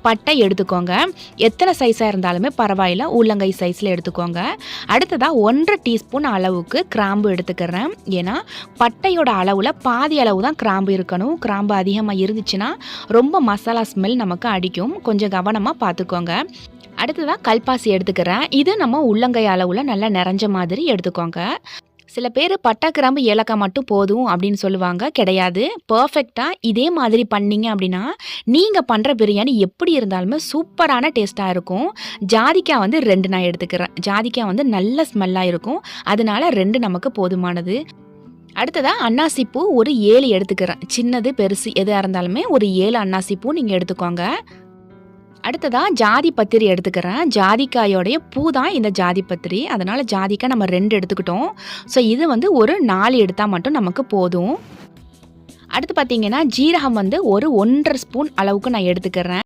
பட்டை எடுத்துக்கோங்க. எத்தனை சைஸாக இருந்தாலுமே பரவாயில்ல, உள்ளங்கை சைஸில் எடுத்துக்கோங்க. அடுத்ததாக 1 டீஸ்பூன் அளவுக்கு கிராம்பு எடுத்துக்கிறேன். ஏன்னா பட்டையோட அளவில் பாதி அளவு தான் கிராம்பு இருக்கணும். கிராம்பு அதிகமாக இருந்துச்சுன்னா ரொம்ப மசாலா ஸ்மெல் நமக்கு அடிக்கும். கொஞ்சம் கவனமாக பார்த்துக்கோங்க. அடுத்ததாக கல்பாசி எடுத்துக்கிறேன். இது நம்ம உள்ளங்கை அளவில் நல்லா நிறைஞ்ச மாதிரி எடுத்துக்கோங்க. சில பேர் பட்டை கிராம்பு ஏலக்காய் மட்டும் போதும் அப்படின்னு சொல்லுவாங்க. கிடையாது, பர்ஃபெக்டாக இதே மாதிரி பண்ணிங்க அப்படின்னா நீங்கள் பண்ணுற பிரியாணி எப்படி இருந்தாலுமே சூப்பரான டேஸ்ட்டாக இருக்கும். ஜாதிக்காய் வந்து 2 நான் எடுத்துக்கிறேன். ஜாதிக்காய் வந்து நல்ல ஸ்மெல்லாக இருக்கும், அதனால 2 நமக்கு போதுமானது. அடுத்ததாக அன்னாசிப்பூ ஒரு 7 எடுத்துக்கிறேன். சின்னது பெருசு எதாக இருந்தாலுமே ஒரு 7 அன்னாசிப்பூ நீங்கள் எடுத்துக்கோங்க. அடுத்ததாக ஜாதி பத்திரி எடுத்துக்கிறேன். ஜாதிக்காயோடைய பூ தான் இந்த ஜாதி பத்திரி, அதனால் ஜாதிக்காய் நம்ம 2 எடுத்துக்கிட்டோம். ஸோ இது வந்து ஒரு 4 எடுத்தால் மட்டும் நமக்கு போதும். அடுத்து பார்த்தீங்கன்னா ஜீரகம் வந்து ஒரு 1½ ஸ்பூன் அளவுக்கு நான் எடுத்துக்கிறேன்.